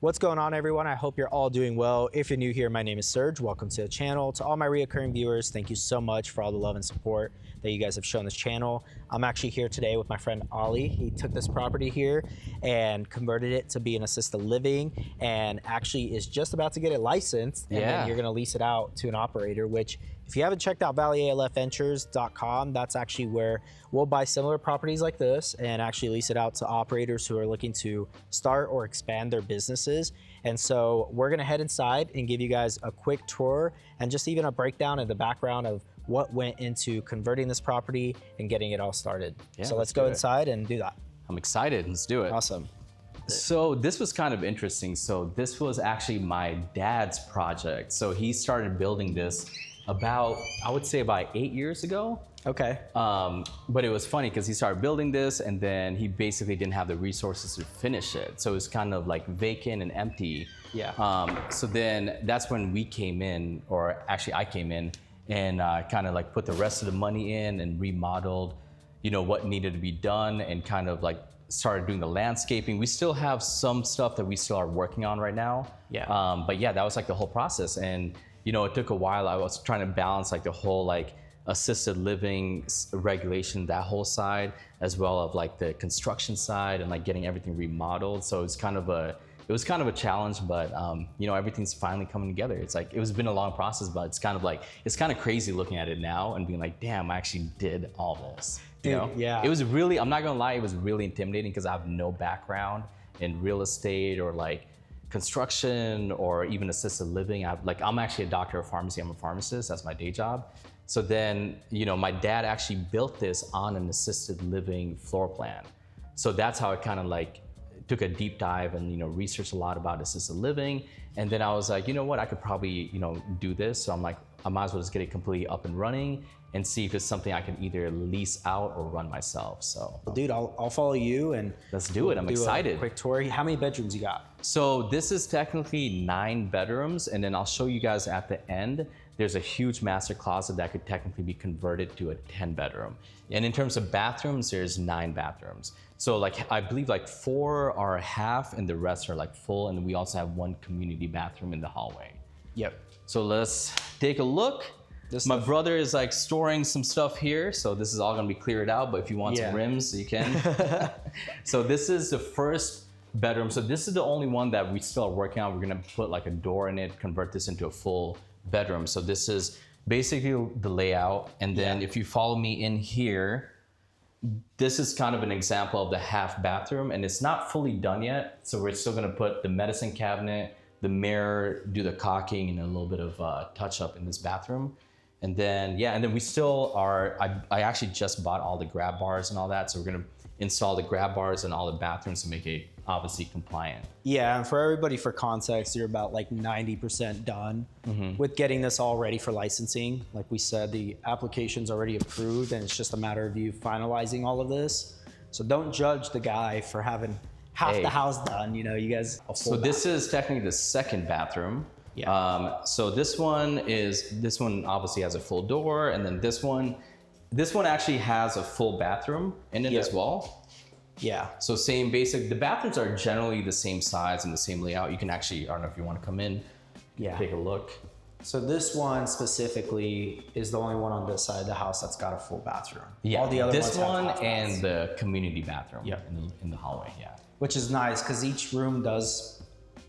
What's going on, everyone? I hope you're all doing well. If you're new here, my name is Serge. Welcome to the channel. To all my reoccurring viewers, thank you so much for all the love and support that you guys have shown this channel. I'm actually here today with my friend Ollie. He took this property here and converted it to be an assisted living and actually is just about to get it licensed. And then you're gonna lease it out to an operator, which if you haven't checked out valleyalfventures.com, that's actually where we'll buy similar properties like this and actually lease it out to operators who are looking to start or expand their businesses. And so we're gonna head inside and give you guys a quick tour and just even a breakdown of the background of what went into converting this property and getting it all started. So let's go inside and do that. I'm excited, let's do it. Awesome. So this was kind of interesting. So this was actually my dad's project. So he started building this about, I would say about 8 years ago. Okay. But it was funny because he started building this and then he basically didn't have the resources to finish it. So it was kind of like vacant and empty. Yeah. So then that's when we came in, or actually I came in and kind of like put the rest of the money in and remodeled, you know, what needed to be done and kind of like started doing the landscaping. We still have some stuff that we still are working on right now. Yeah. But yeah, that was like the whole process. And you know, it took a while. I was trying to balance like the whole like assisted living regulation, that whole side, as well as like the construction side and like getting everything remodeled. So it's kind of a, it was kind of a challenge, but you know, everything's finally coming together. It's like, it was been a long process, but it's kind of like, it's kind of crazy looking at it now and being like, damn, I actually did all this. You know? Yeah. It was really, I'm not gonna lie, it was really intimidating because I have no background in real estate or like construction or even assisted living. I'm actually a doctor of pharmacy. I'm a pharmacist, that's my day job. So then, you know, my dad actually built this on an assisted living floor plan. So that's how I kind of like took a deep dive and, you know, researched a lot about assisted living. And then I was like, you know what, I could probably, you know, do this. So I'm like, I might as well just get it completely up and running and see if it's something I can either lease out or run myself. So dude, I'll follow you and let's do it. I'm excited. A quick tour. How many bedrooms you got? So this is technically 9 bedrooms, and then I'll show you guys at the end. There's a huge master closet that could technically be converted to a 10 bedroom. And in terms of bathrooms, there's 9 bathrooms. So like, I believe like 4 are half and the rest are like full. And we also have 1 community bathroom in the hallway. Yep. So let's take a look. My brother is like storing some stuff here. So this is all gonna be cleared out, but if you want some rims, you can. So this is the first bedroom. So this is the only one that we still are working on. We're gonna put like a door in it, convert this into a full bedroom. So this is basically the layout. And then if you follow me in here, this is kind of an example of the half bathroom, and it's not fully done yet. So we're still gonna put the medicine cabinet, the mirror, do the caulking, and a little bit of touch up in this bathroom. And then, yeah, and then we still are, I actually just bought all the grab bars and all that. So we're gonna install the grab bars in all the bathrooms to make it obviously compliant. Yeah, and for everybody, for context, you're about like 90% done with getting this all ready for licensing. Like we said, the application's already approved and it's just a matter of you finalizing all of this. So don't judge the guy for having half the house done, you know, you guys. So this is technically the second bathroom. Yeah. So this one obviously has a full door, and then this one actually has a full bathroom in it as well. Yeah. So same basic, the bathrooms are generally the same size and the same layout. You can actually, I don't know if you want to come in, take a look. So this one specifically is the only one on this side of the house that's got a full bathroom. Yeah, all the other this ones one have and the community bathroom in the hallway, Which is nice because each room does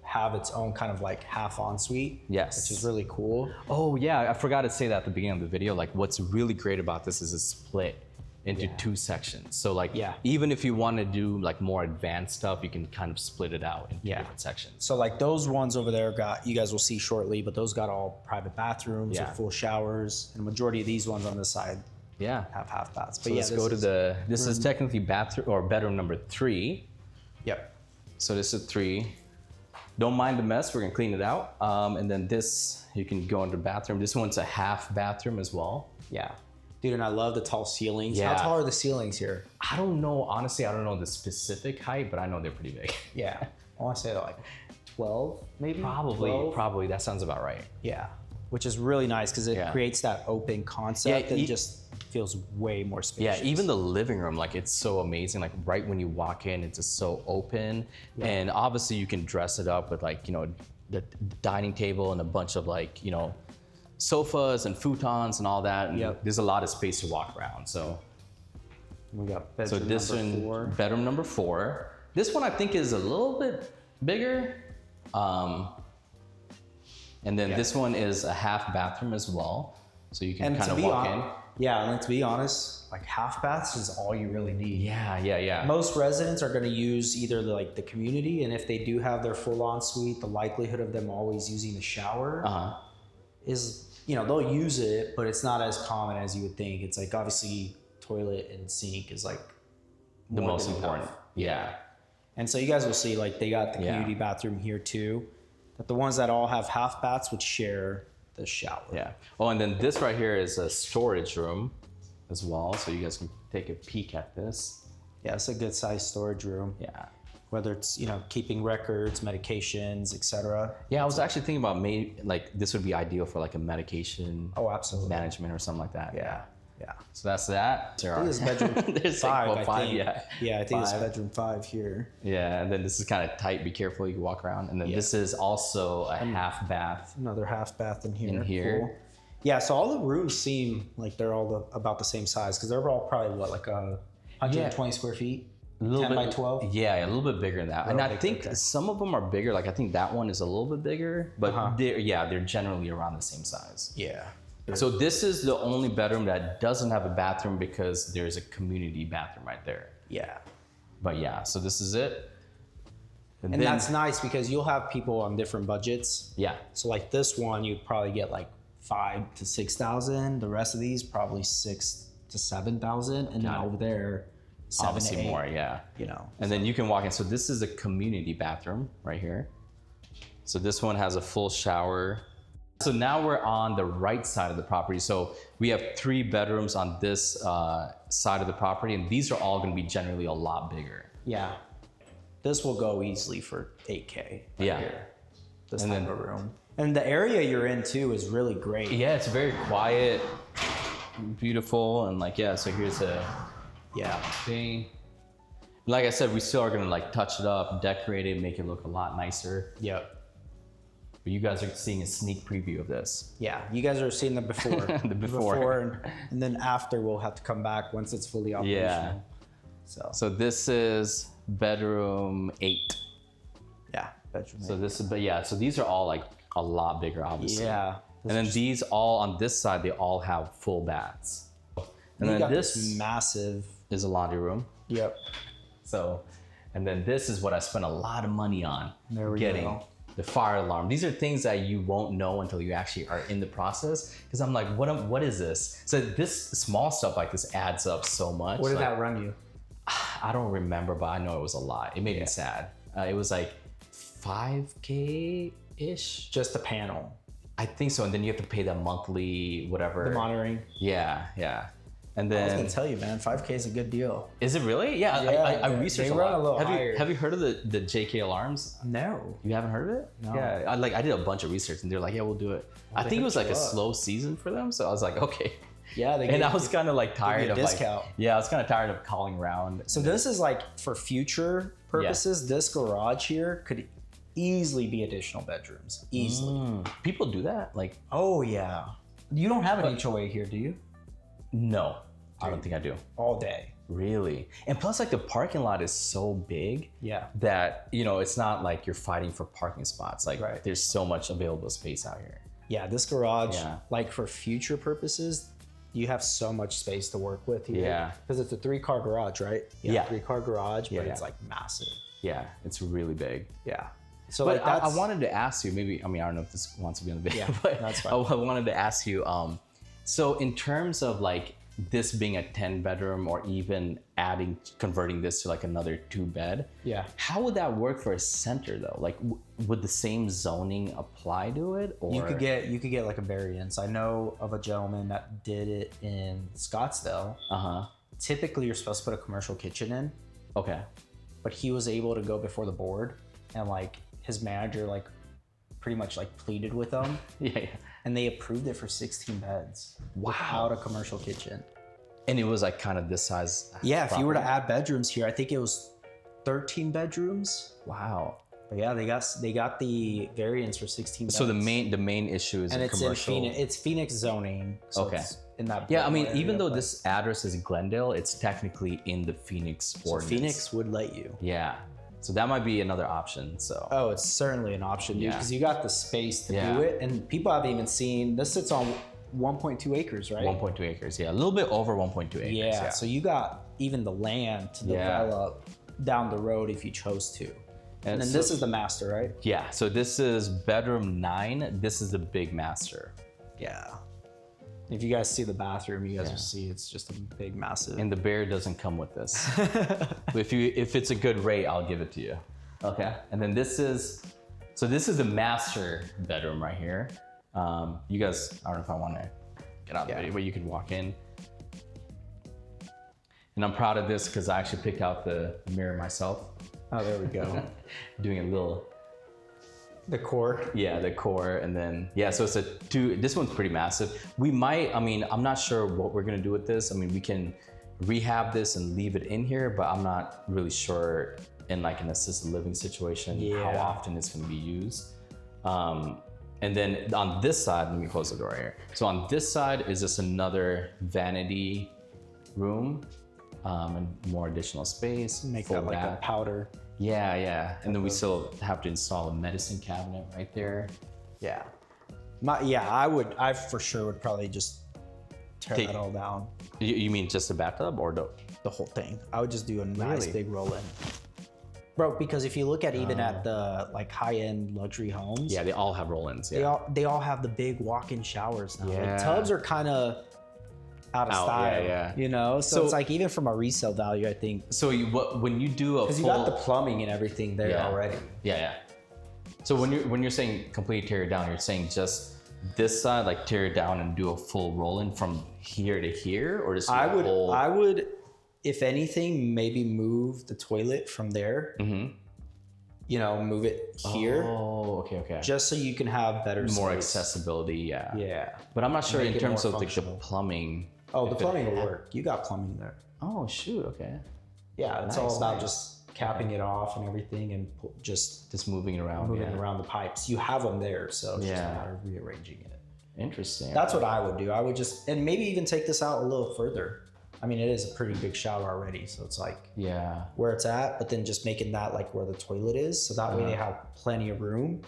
have its own kind of like half ensuite. Yes. Which is really cool. Oh yeah, I forgot to say that at the beginning of the video. Like what's really great about this is it's split into 2 sections. So like even if you want to do like more advanced stuff, you can kind of split it out into different sections. So like those ones over there you guys will see shortly, but those got all private bathrooms with full showers, and the majority of these ones on this side have half baths. But so let's go to this is technically bathroom or bedroom number 3. Yep. So this is 3. Don't mind the mess, we're gonna clean it out. And then this, you can go into the bathroom. This one's a half bathroom as well. Yeah. Dude, and I love the tall ceilings. Yeah. How tall are the ceilings here? I don't know, honestly, I don't know the specific height, but I know they're pretty big. Yeah, I wanna say they're like 12, maybe? Probably, 12? probably, that sounds about right. Yeah. which is really nice because it creates that open concept and just feels way more spacious. Yeah, even the living room, like it's so amazing. Like right when you walk in, it's just so open. And obviously you can dress it up with like, you know, the dining table and a bunch of like, you know, sofas and futons and all that. And there's a lot of space to walk around. So we got bedroom number 4. Bedroom number 4. This one I think is a little bit bigger. And then this one is a half bathroom as well. So you can kind of walk in. Yeah, and to be honest, like half baths is all you really need. Yeah. Most residents are going to use either the community, and if they do have their full ensuite, the likelihood of them always using the shower is, you know, they'll use it, but it's not as common as you would think. It's like obviously toilet and sink is like the most important. Yeah. And so you guys will see like they got the community bathroom here too. That the ones that all have half baths would share the shower. Yeah. Oh, and then this right here is a storage room as well. So you guys can take a peek at this. Yeah, it's a good sized storage room. Yeah. Whether it's, you know, keeping records, medications, etc. Yeah, I was actually thinking about maybe like this would be ideal for like a medication absolutely. management or something like that. Yeah. So that's that. I think it's bedroom There's 5, like, well, 5, I think. yeah. I think it's bedroom 5 here. Yeah, and then this is kind of tight. Be careful, you can walk around. And then this is also a half bath. Another half bath in here. Cool. Yeah, so all the rooms seem like they're all about the same size because they're all probably like 120 square feet. A little 10 bit, by 12? Yeah, a little bit bigger than that. And I think some of them are bigger. Like I think that one is a little bit bigger, but they're generally around the same size. Yeah. So this is the only bedroom that doesn't have a bathroom because there's a community bathroom right there. Yeah. But yeah, so this is it. And then, that's nice because you'll have people on different budgets. Yeah. So like this one, you'd probably get like 5,000 to 6,000. The rest of these probably 6,000 to 7,000, and then over there, 7 obviously to 8, more. Yeah. You know. And then you can walk in. So this is a community bathroom right here. So this one has a full shower. So now we're on the right side of the property. So we have 3 bedrooms on this side of the property, and these are all going to be generally a lot bigger. Yeah. This will go easily for 8K. Right here. This type of room. And the area you're in too is really great. Yeah, it's very quiet, beautiful, and like so here's a thing. Like I said, we still are gonna like touch it up, decorate it, make it look a lot nicer. Yep. But you guys are seeing a sneak preview of this. Yeah, you guys are seeing the before. The before. And then after we'll have to come back once it's fully operational. Yeah. So this is bedroom 8. Yeah, bedroom 8. So this is, so these are all like a lot bigger, obviously. Yeah. And then these all on this side, they all have full baths. And then this massive is a laundry room. Yep. So, and then this is what I spent a lot of money on getting. The fire alarm. These are things that you won't know until you actually are in the process. Because I'm like, what is this? So this small stuff like this adds up so much. What did that run you? I don't remember, but I know it was a lot. It made me sad. It was like 5K-ish. Just the panel. I think so. And then you have to pay the monthly, whatever. The monitoring. Yeah. And then I was gonna tell you, man, 5K is a good deal. Is it really? Yeah, I researched they run a little higher. Have you heard of the JK alarms? No. You haven't heard of it? No. Yeah, I did a bunch of research, and they're like, yeah, we'll do it. I think it was like a slow season for them, so I was like, okay. Yeah, and I was kind of like tired of discount. I was kind of tired of calling around. So this is like for future purposes. This garage here could easily be additional bedrooms. Easily. People do that, like. Oh yeah. You don't have an HOA here, do you? No. I don't think I do. All day. Really? And plus like the parking lot is so big that, you know, it's not like you're fighting for parking spots. Like there's so much available space out here. Yeah, this garage, like for future purposes, you have so much space to work with here. Yeah. Because it's a 3-car garage, right? Yeah. 3-car garage, but it's like massive. Yeah, it's really big. Yeah. So but like I wanted to ask you, maybe, I mean, I don't know if this wants to be on the video, but that's fine. I wanted to ask you, so in terms of like this being a 10-bedroom or even converting this to like another 2-bed, how would that work for a center though? Like would the same zoning apply to it? Or you could get like a variance. I know of a gentleman that did it in Scottsdale. Typically you're supposed to put a commercial kitchen in. Okay. But he was able to go before the board, and like his manager like pretty much like pleaded with them. Yeah. And they approved it for 16 beds. Without a commercial kitchen. And it was like kind of this size. Yeah, if you were to add bedrooms here, I think it was 13 bedrooms. Wow. But yeah, they got the variance for 16 beds. So the main issue is and it's commercial. in Phoenix. It's Phoenix zoning. So Okay. It's in that. Yeah, I mean, area, even though but- this address is Glendale, it's technically in the Phoenix so ordinance. Phoenix would let you. Yeah. So that might be another option. So. Oh, it's certainly an option, Yeah. because you got the space to Yeah. do it, and people haven't even seen. This sits on 1.2 acres, right? 1.2 acres. Yeah, a little bit over 1.2 acres. Yeah. So you got even the land to develop down the road if you chose to. And then so- this is the master, right? Yeah. So this is bedroom 9. This is the big master. Yeah. If you guys see the bathroom, you guys will see it's just a big, massive. And the bear doesn't come with this. if it's a good rate, I'll give it to you. Okay. And then this is the master bedroom right here. You guys, I don't know if I want to get out of the video, but you could walk in. And I'm proud of this because I actually picked out the mirror myself. Oh, there we go. Doing a little, The core. yeah, the core, and then so it's this one's pretty massive. We might, I mean, I'm not sure what we're gonna do with this. I mean, we can rehab this and leave it in here, but I'm not really sure in like an assisted living situation how often it's gonna be used. And then on this side, let me close the door right here. So on this side is just another vanity room, and more additional space. Make full that like a bath. powder. Yeah, yeah. And then we still have to install a medicine cabinet right there. Yeah. I for sure would probably just tear that all down. You mean just the bathtub or The whole thing. I would just do a nice Really? big roll in. Bro, because if you look at even at the like high-end luxury homes, yeah, they all have roll-ins. they Yeah. all have the big walk-in showers now. Yeah. Like, tubs are kind of out of style. yeah. You know, so it's like even from a resale value, I think, So when you do a because full, you got the plumbing and everything there already. Yeah. So when you're saying completely tear it down, you're saying just this side, like tear it down and do a full roll-in from here to here, or just do I a whole... would, if anything, maybe move the toilet from there. Mhm. You know, move it here, Oh, okay. just so you can have better More space. accessibility, yeah. Yeah. But I'm not sure Make in it terms more of like the functional. plumbing. Oh, the if it plumbing will had- work. You got plumbing there. Oh shoot, okay. Yeah, it's Nice, all about nice. just capping it off and everything, and Just moving it around. moving yeah. around the pipes. You have them there, so it's just a Yeah. matter of rearranging it. Interesting. That's what I would do. I would just, and maybe even take this out a little further. I mean, it is a pretty big shower already, so it's like Yeah. where it's at, but then just making that like where the toilet is, so that way they have plenty of room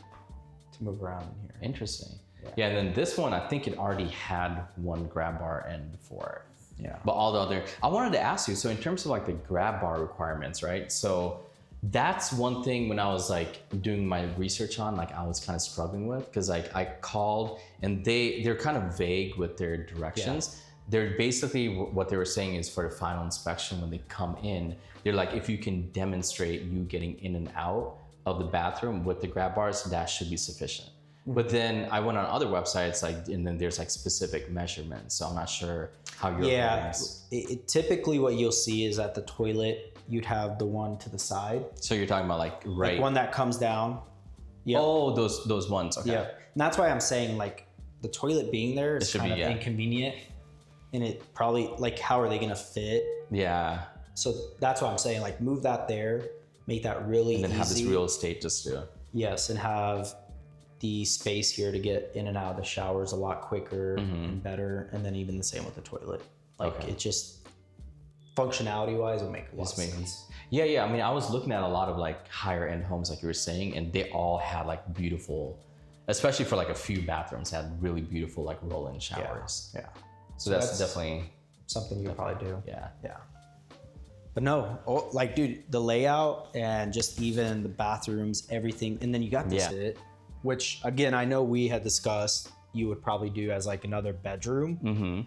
to move around in here. Interesting. Yeah, and then this one, I think it already had one grab bar in before. Yeah. But all the other, I wanted to ask you, so in terms of like the grab bar requirements, right? So that's one thing when I was like doing my research on, like I was kind of struggling with, because like I called and they're kind of vague with their directions. They're basically, what they were saying is for the final inspection, when they come in, they're like, if you can demonstrate you getting in and out of the bathroom with the grab bars, that should be sufficient. But then I went on other websites, like, and then there's like specific measurements. So I'm not sure how your Typically what you'll see is at the toilet, you'd have the one to the side, So you're talking about like right. like one that comes down. Yeah. Oh, those ones. Okay. Yeah. And that's why I'm saying like the toilet being there is should kind be, of yeah. inconvenient, and it probably like, how are they gonna fit? Yeah. So that's what I'm saying. Like move that there, make that really And then easy. have this real estate just to. Yes, and have the space here to get in and out of the showers a lot quicker and better, and then even the same with the toilet. Like Okay. it just functionality wise will make a lot Just of make sense. Yeah. I mean, I was looking at a lot of like higher end homes, like you were saying, and they all had like beautiful, especially for like a few bathrooms, had really beautiful like roll-in showers. Yeah. So that's definitely, something you probably do. yeah. Yeah. But no, like, dude, the layout and just even the bathrooms, everything. And then you got this it, which again, I know we had discussed you would probably do as like another bedroom. Mm-hmm.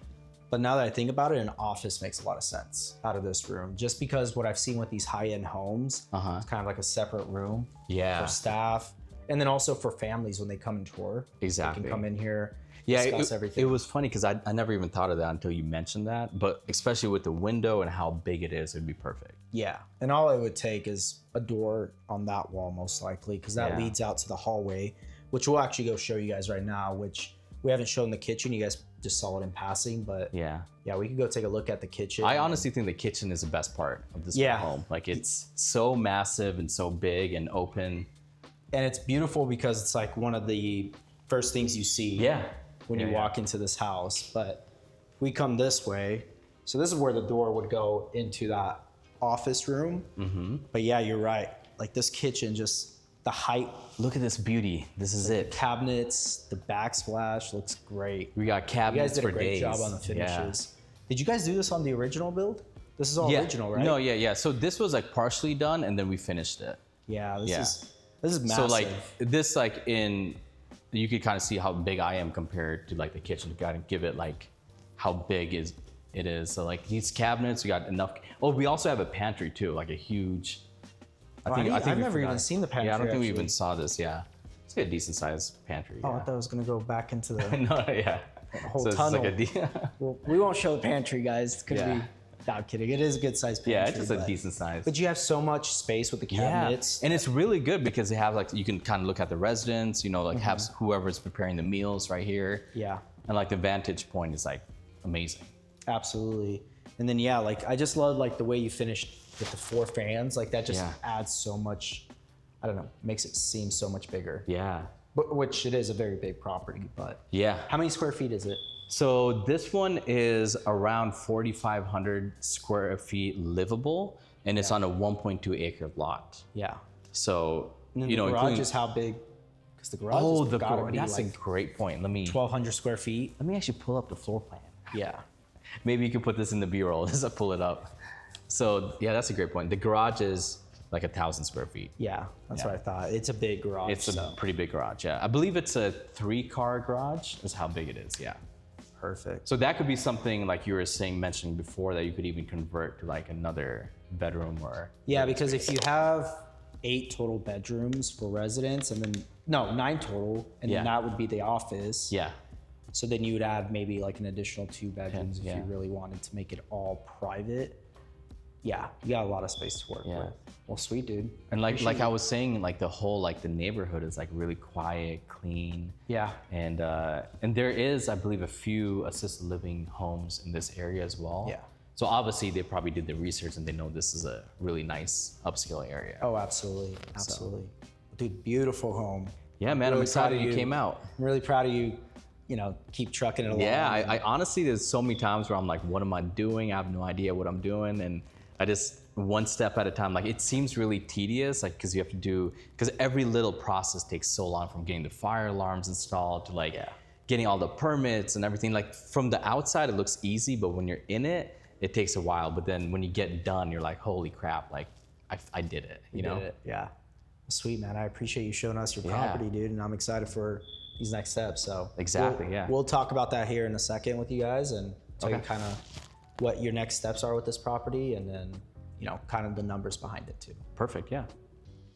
But now that I think about it, an office makes a lot of sense out of this room. Just because what I've seen with these high-end homes, Uh-huh. it's kind of like a separate room Yeah. for staff. And then also for families when they come and tour. Exactly. They can come in here, Yeah, discuss everything. it was funny because I never even thought of that until you mentioned that. But especially with the window and how big it is, it'd be perfect. Yeah, and all it would take is a door on that wall, most likely, because that Yeah. leads out to the hallway, which we'll actually go show you guys right now, which we haven't shown the kitchen. You guys just saw it in passing, but yeah, we can go take a look at the kitchen. I honestly think the kitchen is the best part of this home. Like it's so massive and so big and open. And it's beautiful because it's like one of the first things you see when you walk into this house. But we come this way. So this is where the door would go into that office room. But yeah, you're right. Like this kitchen, just the height. Look at this beauty. This is it. The cabinets, the backsplash looks great. We got cabinets for days. You guys did a great job on the finishes. Did you guys do this on the original build? This is all original, right? No, yeah. So this was like partially done and then we finished it. Yeah, this is massive. So like this, like you could kind of see how big I am compared to like the kitchen to kind of give it like how big it is. So like these cabinets, we got enough. Oh, we also have a pantry too, like a huge. I've never even seen the pantry. Yeah, I don't think we even saw this. Yeah, it's a decent sized pantry. Oh, I thought it was gonna go back into the whole so tunnel. It's like well, we won't show the pantry, guys. It's gonna be. No, I'm kidding. It is a good sized pantry. Yeah, it's just a decent size. But you have so much space with the cabinets. And it's really good because they have like, you can kind of look at the residents, you know, like have whoever's preparing the meals right here. Yeah. And like the vantage point is like amazing. Absolutely. And then, like I just love like the way you finished with the 4 fans. Like that just adds so much, I don't know, makes it seem so much bigger. Yeah. Which it is a very big property, but. Yeah. How many square feet is it? So this one is around 4,500 square feet livable, and it's on a 1.2 acre lot. Yeah. So, the garage is how big? Because the garage is gotta be that's like a great point. 1,200 square feet. Let me actually pull up the floor plan. Yeah. Maybe you could put this in the B-roll as I pull it up. So yeah, that's a great point. The garage is like 1,000 square feet. Yeah, that's what I thought. It's a big garage. It's a pretty big garage, yeah. I believe it's a 3-car garage is how big it is, yeah. Perfect. So that could be something like you were mentioning before that you could even convert to like another bedroom or. Yeah, because if you have 8 total bedrooms for residents and then, 9 total, and then that would be the office. Yeah. So then you would add maybe like an additional 2 bedrooms if you really wanted to make it all private. Yeah, you got a lot of space to work with. Well, sweet, dude. And like I was saying, like the whole like the neighborhood is like really quiet, clean. Yeah. And there is, I believe, a few assisted living homes in this area as well. Yeah. So obviously they probably did the research and they know this is a really nice upscale area. Oh, absolutely, absolutely. So. Dude, beautiful home. Yeah, man, I'm excited you came out. I'm really proud of you. Keep trucking it along. Yeah, I honestly, there's so many times where I'm like, what am I doing? I have no idea what I'm doing. And I just, one step at a time, like it seems really tedious, like, because you have to do, because every little process takes so long, from getting the fire alarms installed to like getting all the permits and everything. Like from the outside, it looks easy, but when you're in it, it takes a while. But then when you get done, you're like, holy crap, like I did it, you know? Did it. Yeah. Sweet, man. I appreciate you showing us your property, dude. And I'm excited for these next steps. So exactly, we'll talk about that here in a second with you guys and tell you kind of what your next steps are with this property, and then kind of the numbers behind it too. Perfect. Yeah.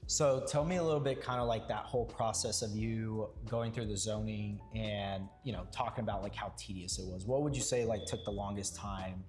So tell me a little bit kind of like that whole process of you going through the zoning and talking about like how tedious it was. What would you say like took the longest time?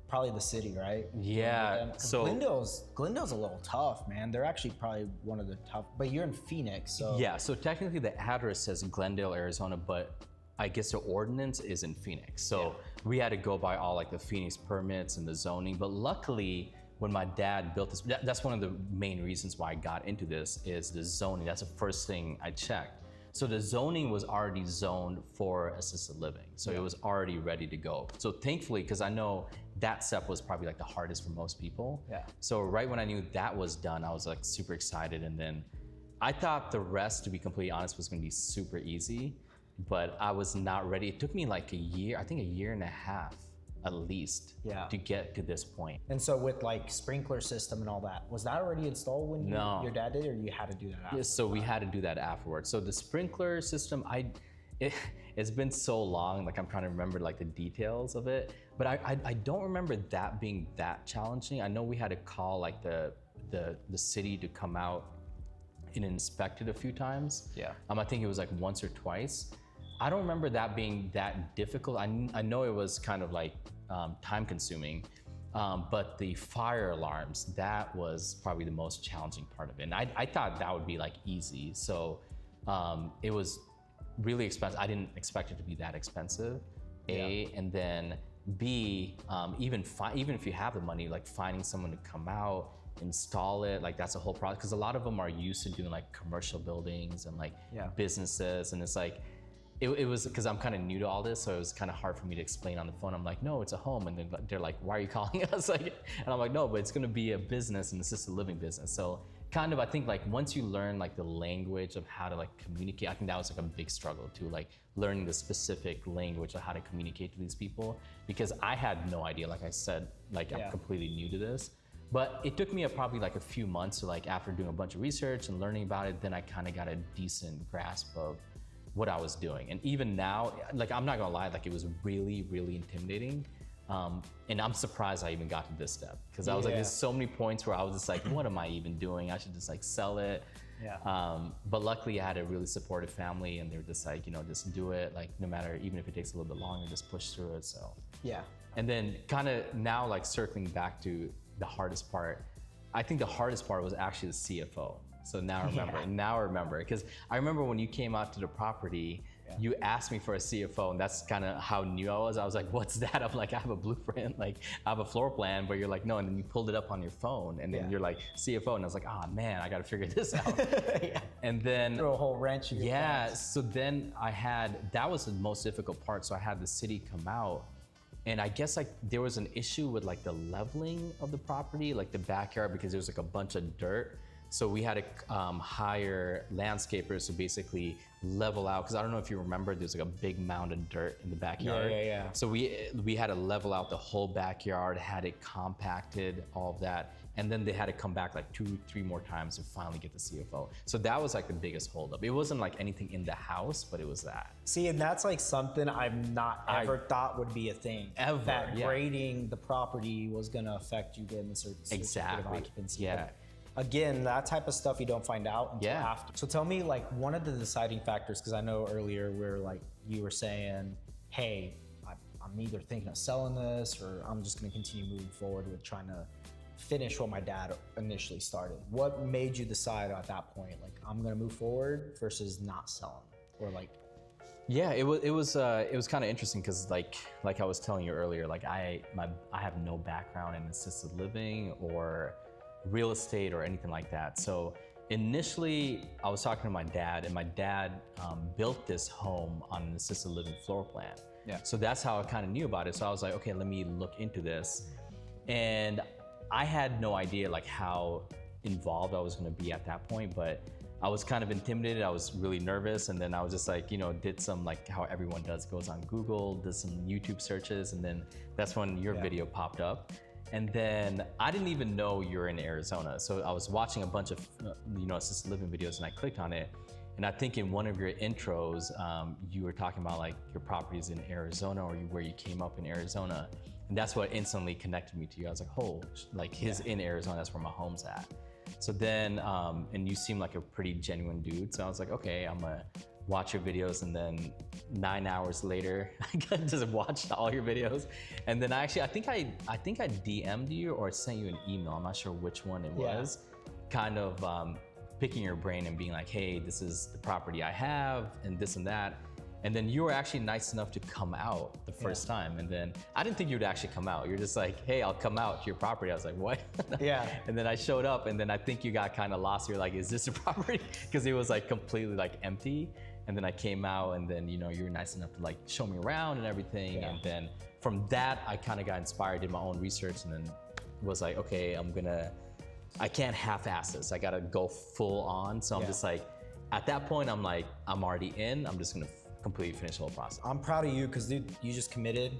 Probably the city, right? Yeah. So Glendale's a little tough, man. They're actually probably one of the tough, but you're in Phoenix, so. Yeah, so technically the address says Glendale, Arizona, but I guess the ordinance is in Phoenix. So we had to go by all like the Phoenix permits and the zoning, but luckily when my dad built this, that's one of the main reasons why I got into this is the zoning. That's the first thing I checked. So the zoning was already zoned for assisted living. So it was already ready to go. So thankfully, because I know that step was probably like the hardest for most people. Yeah. So right when I knew that was done, I was like super excited. And then I thought the rest, to be completely honest, was gonna be super easy, but I was not ready. It took me like a year, I think a year and a half at least to get to this point. And so with like sprinkler system and all that, was that already installed when your dad did, or you had to do that afterwards? Yeah, so we had to do that afterwards. So the sprinkler system, it's been so long, like I'm trying to remember like the details of it, but I don't remember that being that challenging. I know we had to call like the city to come out and inspect it a few times. Yeah. I think it was like once or twice. I don't remember that being that difficult. I know it was kind of like time consuming, but the fire alarms, that was probably the most challenging part of it. And I thought that would be like easy. So it was really expensive. I didn't expect it to be that expensive, A, and then B, even if you have the money, like finding someone to come out, install it, like that's a whole process. Because a lot of them are used to doing like commercial buildings and like businesses, and it's like, it was, because I'm kind of new to all this, so it was kind of hard for me to explain on the phone. I'm like, no, it's a home, and then they're like, why are you calling us? Like, and I'm like, no, but it's gonna be a business, an assisted living business. So kind of, I think like once you learn like the language of how to like communicate, I think that was like a big struggle too, like learning the specific language of how to communicate to these people, because I had no idea, like I said, like I'm completely new to this. But it took me probably like a few months to, like, after doing a bunch of research and learning about it, then I kind of got a decent grasp of what I was doing. And even now, like, I'm not gonna lie, like it was really, really intimidating. And I'm surprised I even got to this step, because I was like, there's so many points where I was just like, what am I even doing? I should just like sell it. But luckily I had a really supportive family, and they were just like, you know, just do it. Like, no matter, even if it takes a little bit longer, just push through it. So and then kind of now, like circling back to the hardest part, I think the hardest part was actually the CFO. So now I remember, because I remember when you came out to the property, you asked me for a CFO, and that's kind of how new I was. I was like, what's that? I'm like, I have a blueprint, like I have a floor plan, but you're like, no, and then you pulled it up on your phone, and then you're like, CFO, and I was like, oh man, I got to figure this out. And then throw a whole wrench in your plans. So then that was the most difficult part. So I had the city come out, and I guess like there was an issue with like the leveling of the property, like the backyard, because there was like a bunch of dirt. So we had to hire landscapers to basically level out, because I don't know if you remember, there's like a big mound of dirt in the backyard. So we had to level out the whole backyard, had it compacted, all of that, and then they had to come back like 2-3 more times to finally get the CFO. So that was like the biggest holdup. It wasn't like anything in the house, but it was that. See, and that's like something I've not ever thought would be a thing. Ever. That grading the property was gonna affect you getting a certain certificate of occupancy. Again, that type of stuff you don't find out until after. So tell me, like, one of the deciding factors, because I know earlier where like you were saying, hey, I'm either thinking of selling this, or I'm just gonna continue moving forward with trying to finish what my dad initially started. What made you decide at that point, like, I'm gonna move forward versus not selling, or like? Yeah, it was kind of interesting, because like I was telling you earlier, like I have no background in assisted living or real estate or anything like that. So initially I was talking to my dad, and my dad built this home on an assisted living floor plan. So that's how I kind of knew about it. So I was like, okay, let me look into this. And I had no idea like how involved I was going to be at that point, but I was kind of intimidated. I was really nervous. And then I was just like, you know, did some, like how everyone does, goes on Google, does some YouTube searches. And then that's when your video popped up. And then I didn't even know you were in Arizona. So I was watching a bunch of, you know, assisted living videos, and I clicked on it. And I think in one of your intros, you were talking about like your properties in Arizona, or where you came up in Arizona. And that's what instantly connected me to you. I was like, oh, like he's in Arizona, that's where my home's at. So then, and you seem like a pretty genuine dude. So I was like, okay, I'm gonna watch your videos. And then 9 hours later, I just watched all your videos. And then I think I DM'd you or sent you an email. I'm not sure which one it was. Kind of picking your brain and being like, hey, this is the property I have, and this and that. And then you were actually nice enough to come out the first time. And then I didn't think you would actually come out. You're just like, hey, I'll come out to your property. I was like, what? And then I showed up, and then I think you got kind of lost. You're like, is this a property? Because it was like completely like empty. And then I came out, and then, you know, you were nice enough to like show me around and everything. And then from that, I kind of got inspired, did my own research, and then was like, okay, I can't half-ass this. I gotta go full on. So I'm just like, at that point, I'm like, I'm already in. I'm just gonna completely finish the whole process. I'm proud of you, because dude, you just committed.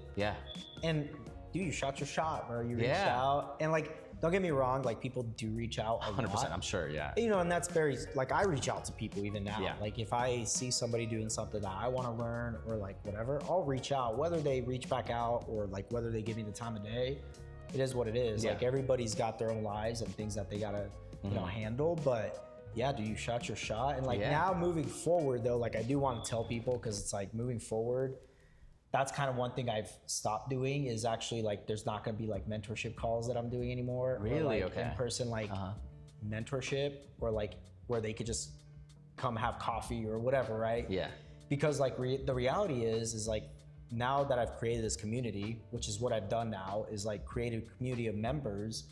And dude, you shot your shot, bro. You reached out, and like, don't get me wrong, like people do reach out a 100%, lot. I'm sure, You know, and that's very, like I reach out to people even now. Like if I see somebody doing something that I want to learn, or like whatever, I'll reach out, whether they reach back out or like whether they give me the time of day. It is what it is. Like everybody's got their own lives and things that they gotta, you know, handle. But yeah, dude, you shot your shot. And like now moving forward though, like I do want to tell people, because it's like moving forward, that's kind of one thing I've stopped doing, is actually like there's not going to be like mentorship calls that I'm doing anymore. Really? Or like in person, like mentorship, or like where they could just come have coffee or whatever, right? Yeah. Because like the reality is like now that I've created this community, which is what I've done now, is like create a community of members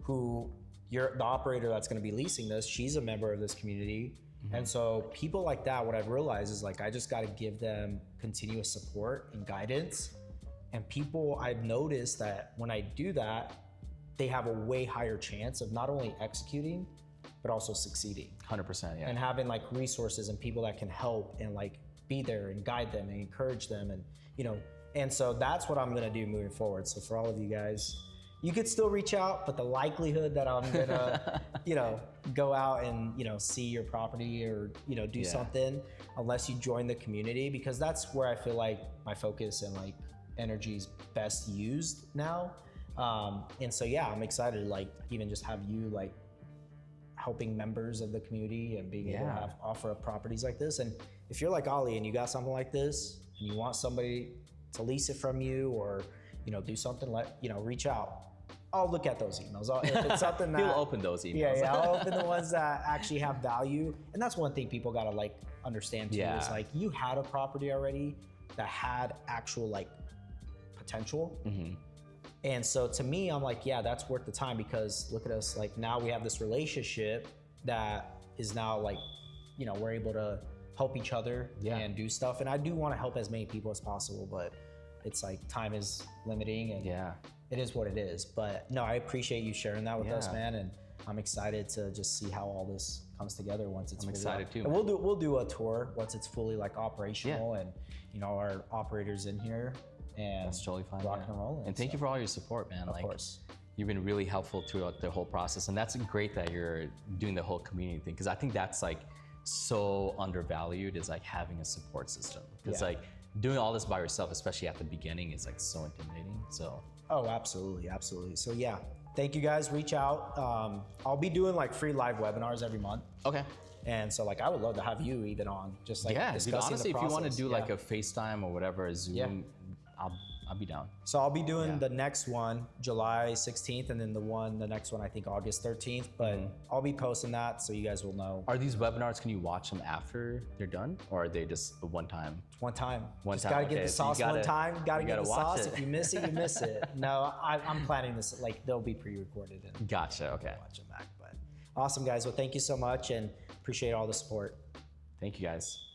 who the operator that's going to be leasing this, she's a member of this community. And so people like that, what I've realized is like, I just got to give them continuous support and guidance. And people, I've noticed that when I do that, they have a way higher chance of not only executing, but also succeeding. 100%, yeah. And having like resources and people that can help and like be there and guide them and encourage them. And, you know, and so that's what I'm going to do moving forward. So for all of you guys, you could still reach out, but the likelihood that I'm gonna, you know, go out and, you know, see your property or, you know, do something, unless you join the community, because that's where I feel like my focus and like energy is best used now. And so, yeah, I'm excited to like even just have you like helping members of the community and being able to offer up properties like this. And if you're like Ollie and you got something like this and you want somebody to lease it from you or, you know, do something, reach out. I'll look at those emails. If it's something that he'll open those emails. Yeah, I'll open the ones that actually have value. And that's one thing people gotta like understand too, is like you had a property already that had actual like potential. And so to me, I'm like, yeah, that's worth the time, because look at us, like now we have this relationship that is now like, you know, we're able to help each other and do stuff. And I do want to help as many people as possible, but it's like time is limiting and it is what it is. But no, I appreciate you sharing that with us, man. And I'm excited to just see how all this comes together once it's excited too. And we'll do a tour once it's fully like operational and, you know, our operators in here. And that's totally fine. Rocking and rolling. And thank you for all your support, man. Of course. You've been really helpful throughout the whole process. And that's great that you're doing the whole community thing, because I think that's like so undervalued, is like having a support system. Because like doing all this by yourself, especially at the beginning, is like so intimidating. So. Oh, absolutely, absolutely. So yeah, thank you guys. Reach out. I'll be doing like free live webinars every month. Okay. And so like I would love to have you even on, just like discussing honestly, the process. if you want to do like a FaceTime or whatever, a Zoom, I'll be down. So I'll be doing the next one July 16th, and then the next one I think August 13th. But I'll be posting that so you guys will know. Are these webinars, can you watch them after they're done, or are they just a one time? One time. Just gotta get the sauce one time. Gotta get the sauce. It. If you miss it, you miss it. No, I'm planning this. Like they'll be pre-recorded and gotcha. Okay. Watch them back. But awesome, guys. Well, thank you so much, and appreciate all the support. Thank you, guys.